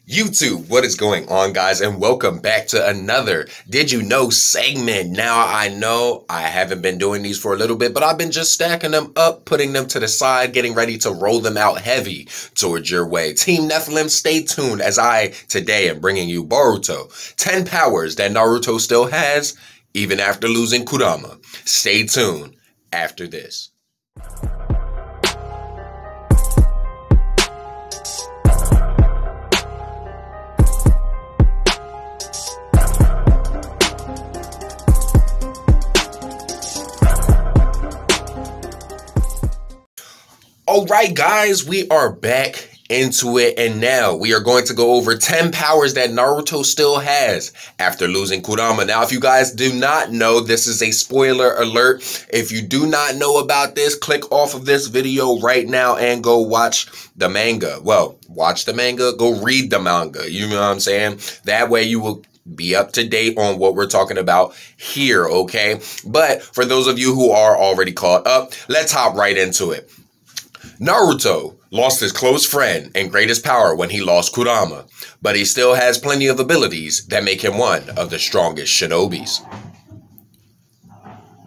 YouTube, what is going on, guys, and welcome back to another Did You Know segment. Now, I know I haven't been doing these for a little bit, but I've been just stacking them up, putting them to the side, getting ready to roll them out heavy towards your way. Team Nephilim, stay tuned as I today am bringing you Boruto. 10 powers that Naruto still has, even after losing Kurama. Stay tuned after this. Alright guys, we are back into it, and now we are going to go over 10 powers that Naruto still has after losing Kurama. Now, if you guys do not know, this is a spoiler alert. If you do not know about this, click off of this video right now and go watch the manga. Well, watch the manga, go read the manga, you know what I'm saying? That way you will be up to date on what we're talking about here, okay? But for those of you who are already caught up, let's hop right into it. Naruto lost his close friend and greatest power when he lost Kurama, but he still has plenty of abilities that make him one of the strongest shinobis.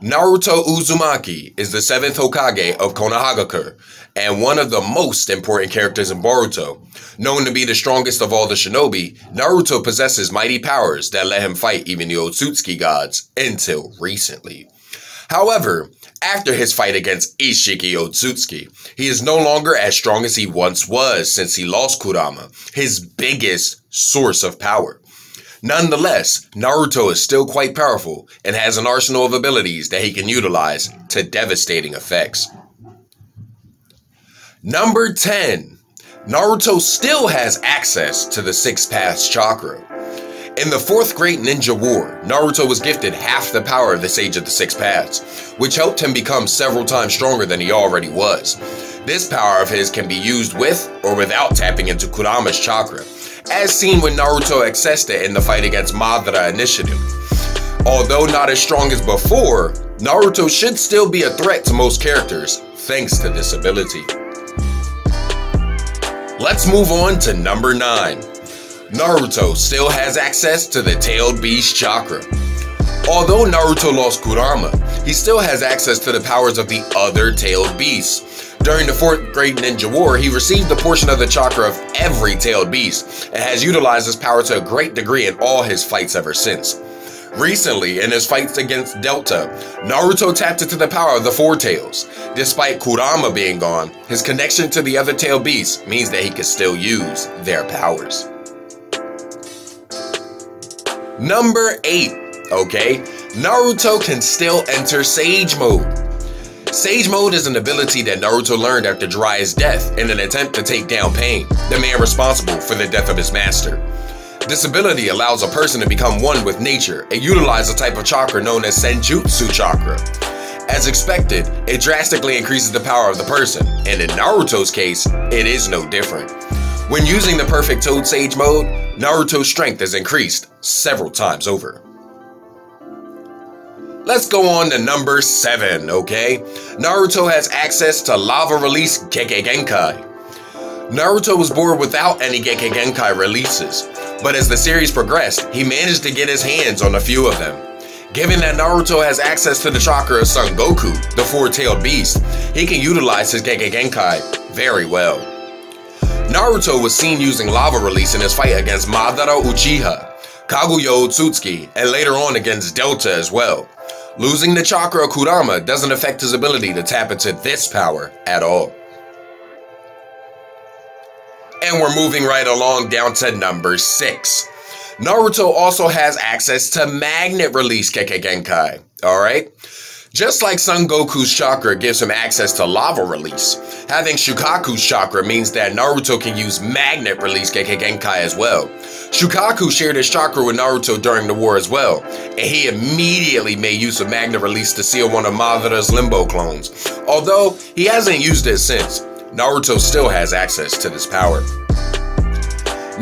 Naruto Uzumaki is the 7th Hokage of Konohagakure and one of the most important characters in Boruto. Known to be the strongest of all the shinobi, Naruto possesses mighty powers that let him fight even the Otsutsuki gods until recently. However, after his fight against Ishiki Otsutsuki, he is no longer as strong as he once was since he lost Kurama, his biggest source of power. Nonetheless, Naruto is still quite powerful and has an arsenal of abilities that he can utilize to devastating effects. Number 10. Naruto still has access to the 6 Paths Chakra. In the 4th Great Ninja War, Naruto was gifted half the power of the Sage of the 6 Paths, which helped him become several times stronger than he already was. This power of his can be used with or without tapping into Kurama's chakra, as seen when Naruto accessed it in the fight against Madara initially. Although not as strong as before, Naruto should still be a threat to most characters thanks to this ability. Let's move on to number 9. Naruto still has access to the Tailed Beast Chakra. Although Naruto lost Kurama, he still has access to the powers of the other Tailed Beasts. During the 4th Great Ninja War, he received a portion of the chakra of every Tailed Beast and has utilized this power to a great degree in all his fights ever since. Recently, in his fights against Delta, Naruto tapped into the power of the 4 Tails. Despite Kurama being gone, his connection to the other Tailed Beasts means that he can still use their powers. Number 8, okay? Naruto can still enter Sage Mode. Sage Mode is an ability that Naruto learned after Jiraiya's death in an attempt to take down Pain, the man responsible for the death of his master. This ability allows a person to become one with nature and utilize a type of chakra known as Senjutsu Chakra. As expected, it drastically increases the power of the person, and in Naruto's case, it is no different. When using the perfect Toad Sage mode, Naruto's strength is increased several times over. Let's go on to number 7, okay? Naruto has access to Lava Release Gekkei Genkai. Naruto was born without any Gekkei Genkai releases, but as the series progressed, he managed to get his hands on a few of them. Given that Naruto has access to the chakra of Son Goku, the 4-tailed beast, he can utilize his Gekkei Genkai very well. Naruto was seen using Lava Release in his fight against Madara Uchiha, Kaguya Otsutsuki, and later on against Delta as well. Losing the chakra of Kurama doesn't affect his ability to tap into this power at all. And we're moving right along down to number 6. Naruto also has access to Magnet Release Gekkei Genkai, alright? Just like Son Goku's chakra gives him access to Lava Release, having Shukaku's chakra means that Naruto can use Magnet Release Gekkei Genkai as well. Shukaku shared his chakra with Naruto during the war as well, and he immediately made use of Magnet Release to seal one of Madara's Limbo clones. Although he hasn't used it since, Naruto still has access to this power.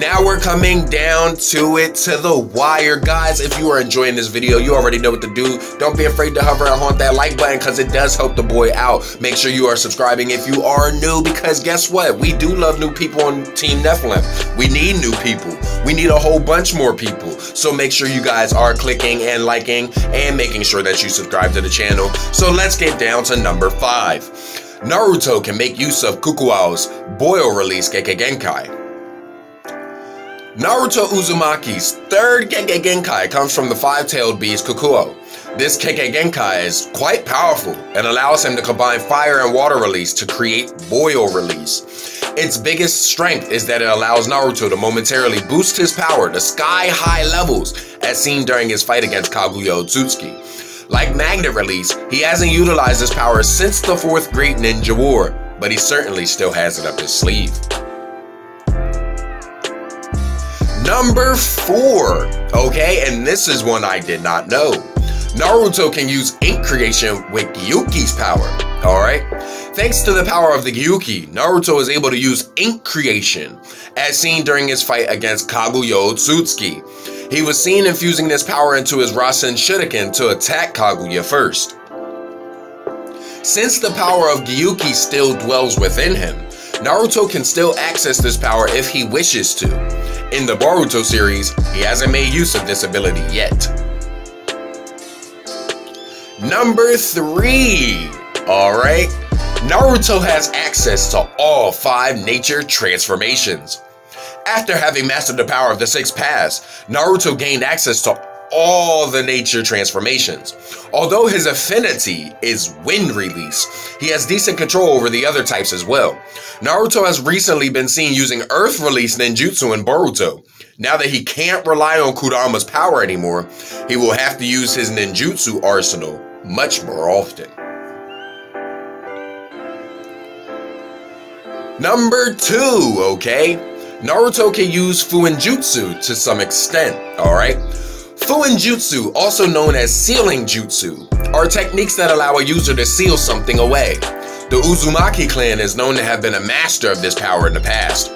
Now we're coming down to it, to the wire, guys. If you are enjoying this video, you already know what to do. Don't be afraid to hover and haunt that like button, because it does help the boy out. Make sure you are subscribing if you are new, because guess what? We do love new people on Team Nephilim. We need new people. We need a whole bunch more people. So make sure you guys are clicking and liking and making sure that you subscribe to the channel. So let's get down to number 5. Naruto can make use of Kukuao's boil release Kekkei Genkai. Naruto Uzumaki's third Kekkei Genkai comes from the five-tailed beast Kukuo. This Kekkei Genkai is quite powerful and allows him to combine fire and water release to create boil release. Its biggest strength is that it allows Naruto to momentarily boost his power to sky-high levels, as seen during his fight against Kaguya Otsutsuki. Like magnet release, he hasn't utilized his power since the 4th Great Ninja War, but he certainly still has it up his sleeve. Number 4, okay, and this is one I did not know. Naruto can use ink creation with Gyuki's power, alright? Thanks to the power of the Gyuki, Naruto is able to use ink creation, as seen during his fight against Kaguya Otsutsuki. He was seen infusing this power into his Rasen Shuriken to attack Kaguya first. Since the power of Gyuki still dwells within him, Naruto can still access this power if he wishes to. In the Boruto series, he hasn't made use of this ability yet. Number 3, alright? Naruto has access to all 5 nature transformations. After having mastered the power of the 6 paths, Naruto gained access to all the nature transformations. Although his affinity is wind release, he has decent control over the other types as well. Naruto has recently been seen using earth release ninjutsu in Boruto. Now that he can't rely on Kurama's power anymore, he will have to use his ninjutsu arsenal much more often. Number 2, okay? Naruto can use Fuinjutsu to some extent, alright? Fuinjutsu, also known as sealing jutsu, are techniques that allow a user to seal something away. The Uzumaki clan is known to have been a master of this power in the past.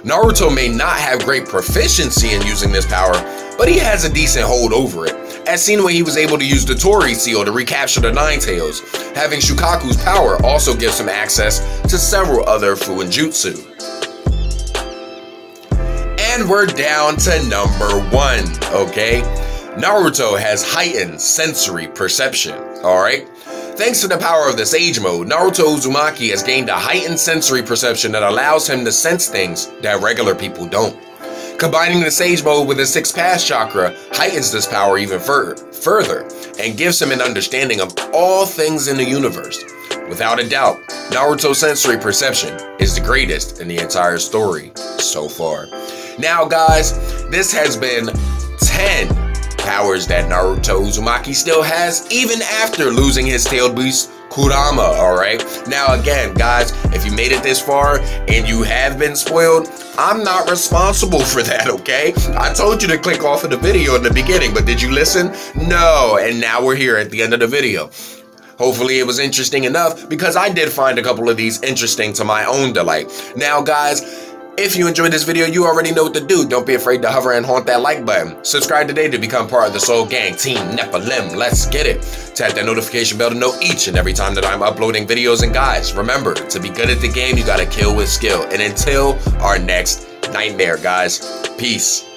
Naruto may not have great proficiency in using this power, but he has a decent hold over it, as seen when he was able to use the Tori seal to recapture the Nine Tails. Having Shukaku's power also gives him access to several other Fuinjutsu. And we're down to number 1, okay? Naruto has heightened sensory perception, alright? Thanks to the power of the Sage Mode, Naruto Uzumaki has gained a heightened sensory perception that allows him to sense things that regular people don't. Combining the Sage Mode with his 6th Path Chakra heightens this power even further and gives him an understanding of all things in the universe. Without a doubt, Naruto's sensory perception is the greatest in the entire story so far. Now guys, this has been 10 powers that Naruto Uzumaki still has, even after losing his tailed beast Kurama, alright? Now again, guys, if you made it this far and you have been spoiled, I'm not responsible for that, okay? I told you to click off of the video in the beginning, but did you listen? No, and now we're here at the end of the video. Hopefully it was interesting enough, because I did find a couple of these interesting to my own delight. Now guys, if you enjoyed this video, you already know what to do. Don't be afraid to hover and haunt that like button. Subscribe today to become part of the Soul Gang, Team Nephilim. Let's get it. Tap that notification bell to know each and every time that I'm uploading videos. And guys, remember, to be good at the game, you gotta kill with skill. And until our next nightmare, guys, peace.